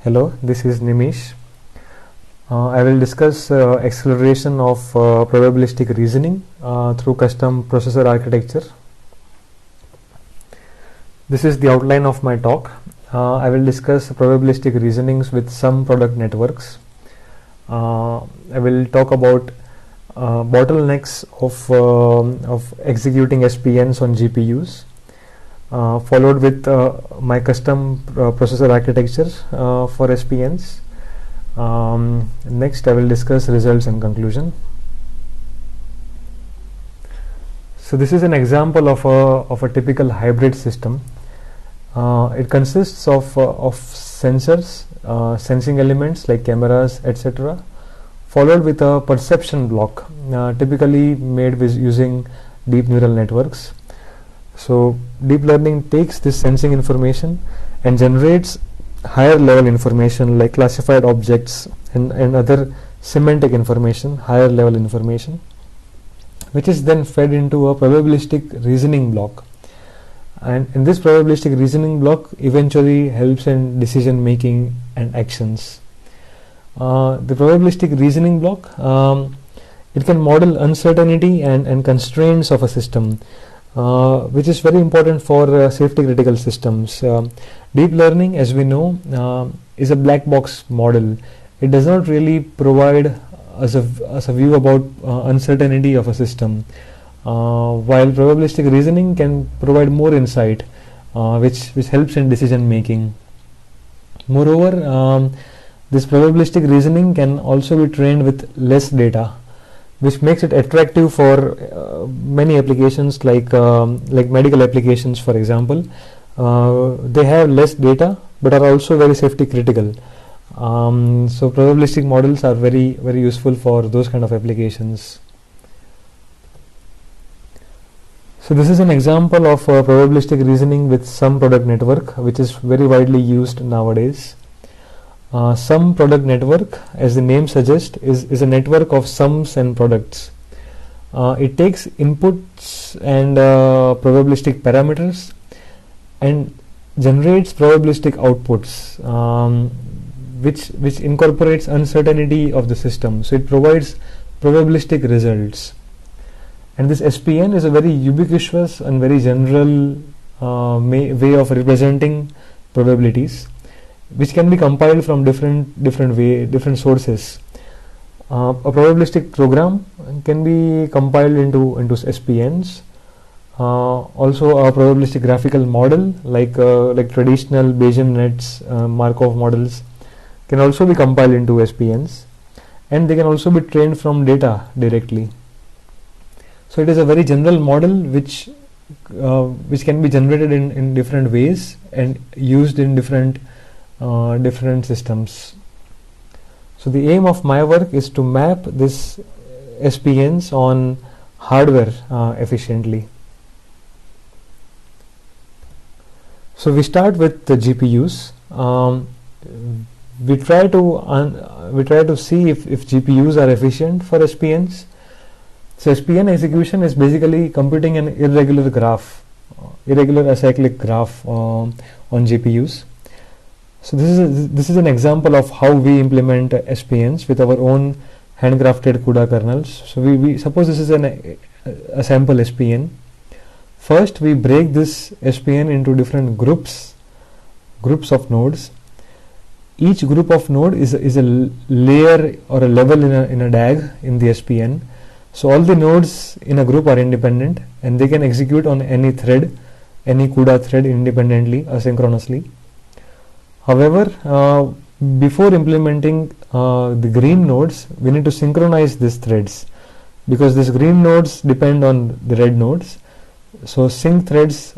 Hello, this is Nimish. I will discuss acceleration of probabilistic reasoning through custom processor architecture. This is the outline of my talk. I will discuss probabilistic reasonings with some product networks. I will talk about bottlenecks of executing SPNs on GPUs. Followed with my custom processor architecture for SPNs. Next I will discuss results and conclusion. So this is an example of a typical hybrid system. It consists of sensors, sensing elements like cameras, etc., followed with a perception block, typically made with using deep neural networks. So deep learning takes this sensing information and generates higher level information like classified objects and other semantic information, higher level information, which is then fed into a probabilistic reasoning block. And this probabilistic reasoning block eventually helps in decision making and actions. The probabilistic reasoning block, it can model uncertainty and constraints of a system, which is very important for safety critical systems. Deep learning, as we know, is a black box model. It does not really provide us a view about uncertainty of a system, while probabilistic reasoning can provide more insight, which helps in decision making. Moreover, this probabilistic reasoning can also be trained with less data, which makes it attractive for many applications like medical applications, for example. They have less data but are also very safety critical. So probabilistic models are very useful for those kind of applications. So this is an example of probabilistic reasoning with sum product network, which is very widely used nowadays. Sum product network, as the name suggests, is a network of sums and products. It takes inputs and probabilistic parameters and generates probabilistic outputs, which incorporates uncertainty of the system. So it provides probabilistic results. And this SPN is a very ubiquitous and very general way of representing probabilities, which can be compiled from different sources. A probabilistic program can be compiled into SPNs. Also, a probabilistic graphical model like traditional Bayesian nets, Markov models, can also be compiled into SPNs, and they can also be trained from data directly. So it is a very general model which can be generated in different ways and used in different systems. So the aim of my work is to map this SPNs on hardware efficiently. So we start with the GPUs. We try to see if GPUs are efficient for SPNs. So SPN execution is basically computing an irregular acyclic graph on GPUs. So this is an example of how we implement SPNs with our own handcrafted CUDA kernels. So we suppose this is a sample SPN. First, we break this SPN into different groups of nodes. Each group of node is a layer or a level in a DAG in the SPN. So all the nodes in a group are independent and they can execute on any thread, any CUDA thread independently, asynchronously. However, before implementing the green nodes, we need to synchronize these threads, because these green nodes depend on the red nodes. So sync threads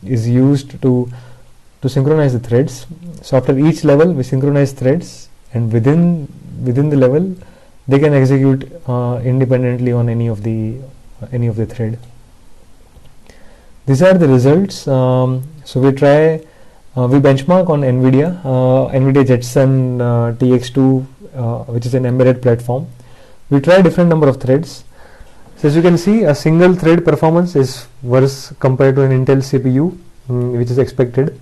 is used to synchronize the threads. So after each level we synchronize threads, and within the level they can execute independently on any of the thread. These are the results. So we benchmark on NVIDIA Jetson TX2, which is an embedded platform. We try different number of threads. So as you can see, a single thread performance is worse compared to an Intel CPU, which is expected.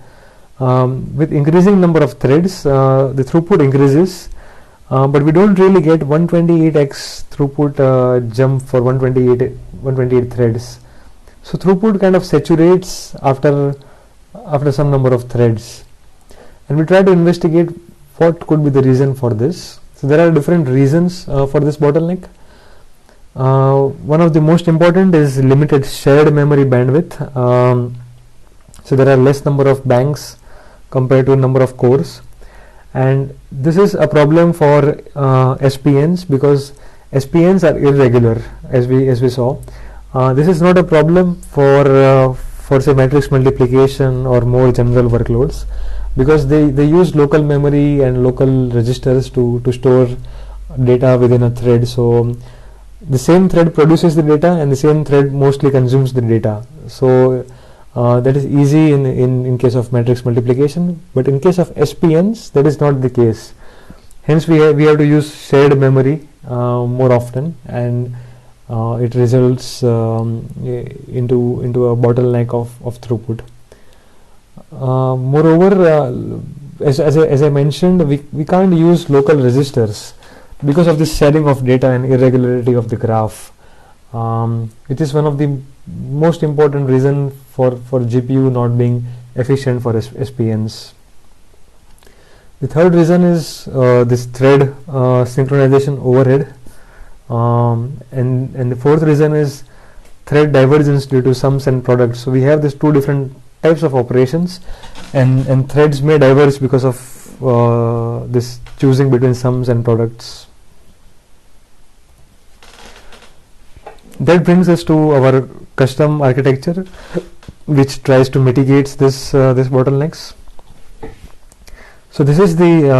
With increasing number of threads, the throughput increases, but we don't really get 128x throughput jump for 128 threads. So throughput kind of saturates after some number of threads, and we try to investigate what could be the reason for this. So there are different reasons for this bottleneck. One of the most important is limited shared memory bandwidth. So there are less number of banks compared to number of cores, and this is a problem for SPNs because SPNs are irregular, as we saw. This is not a problem for say matrix multiplication or more general workloads, because they use local memory and local registers to store data within a thread. So the same thread produces the data and the same thread mostly consumes the data. So that is easy in case of matrix multiplication, but in case of SPNs that is not the case. Hence we have to use shared memory more often, and it results into a bottleneck of throughput. Moreover, as I mentioned, we can't use local registers because of this sharing of data and irregularity of the graph. It is one of the most important reason for GPU not being efficient for SPNs. The third reason is this thread synchronization overhead, and the fourth reason is thread divergence due to sums and products. So we have these two different types of operations, and threads may diverge because of this choosing between sums and products. That brings us to our custom architecture, which tries to mitigate this bottlenecks. So this is the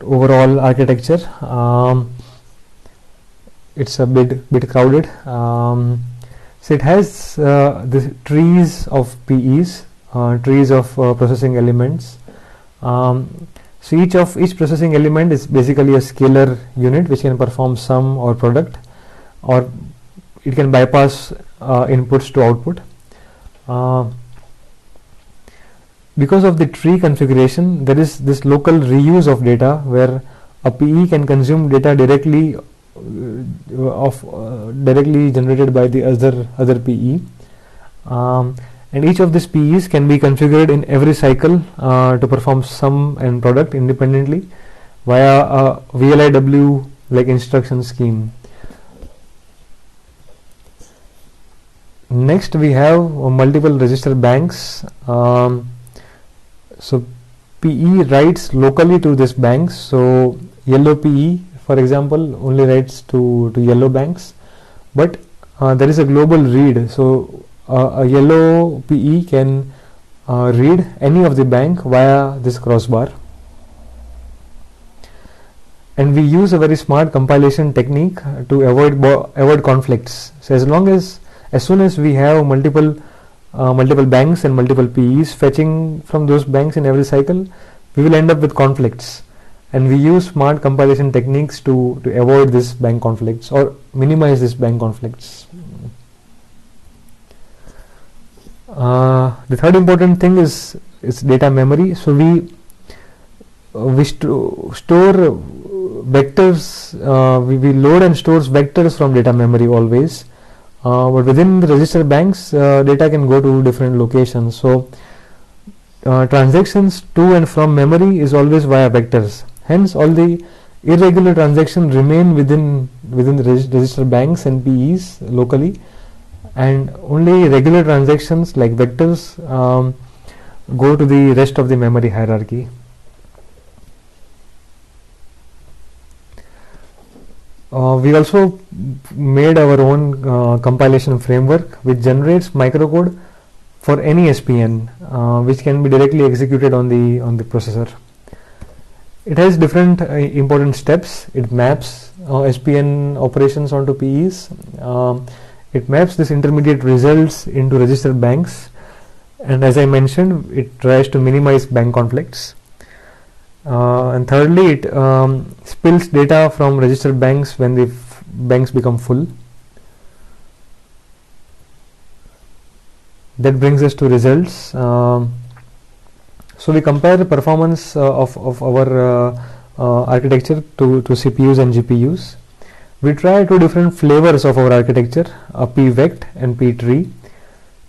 overall architecture. It's a bit crowded. So it has the trees of PEs, trees of processing elements. So each processing element is basically a scalar unit which can perform sum or product, or it can bypass inputs to output. Because of the tree configuration, there is this local reuse of data where a PE can consume data directly directly generated by the other PE, and each of these PEs can be configured in every cycle to perform sum and product independently via a VLIW like instruction scheme. Next we have multiple register banks. So PE writes locally to this banks. So yellow PE, for example, only writes to yellow banks, but there is a global read. So a yellow PE can read any of the bank via this crossbar. And we use a very smart compilation technique to avoid conflicts. So as soon as we have multiple banks and multiple PEs fetching from those banks in every cycle, we will end up with conflicts, and we use smart compilation techniques to avoid this bank conflicts or minimize this bank conflicts. The third important thing is data memory. So we store vectors, we load and stores vectors from data memory always. But within the register banks, data can go to different locations. So transactions to and from memory is always via vectors. Hence, all the irregular transactions remain within the register banks and PEs locally, and only regular transactions like vectors go to the rest of the memory hierarchy. We also made our own compilation framework which generates microcode for any SPN, which can be directly executed on the processor. It has different important steps. It maps SPN operations onto PEs. It maps this intermediate results into register banks, and as I mentioned, it tries to minimize bank conflicts. And thirdly, it spills data from register banks when the banks become full. That brings us to results. So we compare the performance of our architecture to CPUs and GPUs. We try two different flavors of our architecture, pvect and ptree.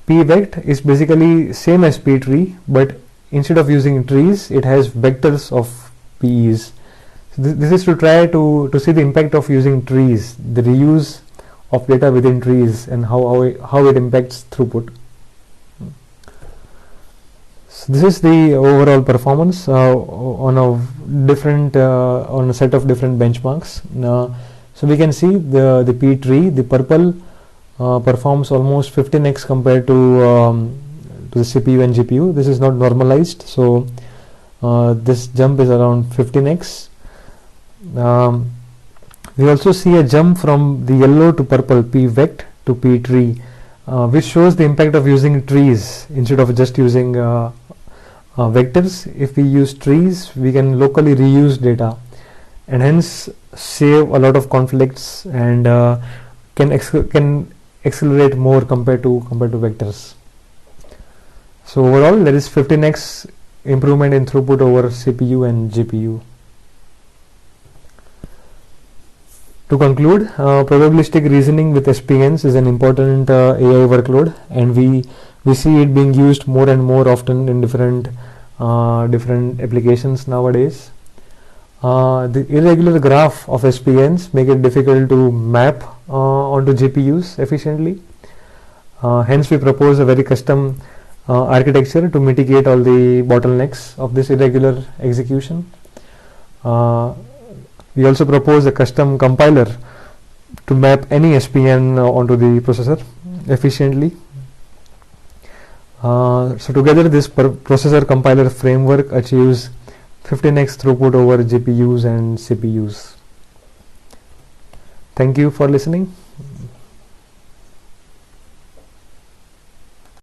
Pvect is basically same as ptree, but instead of using trees, it has vectors of PEs. So this is to try to see the impact of using trees, the reuse of data within trees, and how it impacts throughput. So this is the overall performance on a set of different benchmarks. So we can see the ptree, the purple, performs almost 15x compared to the CPU and GPU. This is not normalized, so this jump is around 15x. We also see a jump from the yellow to purple, pvect, to ptree, which shows the impact of using trees instead of just using vectors. If we use trees, we can locally reuse data and hence save a lot of conflicts and can accelerate more compared to vectors. So overall, there is 15x improvement in throughput over CPU and GPU. To conclude, probabilistic reasoning with SPNs is an important AI workload, and we see it being used more and more often in different applications nowadays. The irregular graph of SPNs make it difficult to map onto GPUs efficiently. Hence, we propose a very custom architecture to mitigate all the bottlenecks of this irregular execution. We also propose a custom compiler to map any SPN onto the processor efficiently. So together, this processor compiler framework achieves 15x throughput over GPUs and CPUs. Thank you for listening.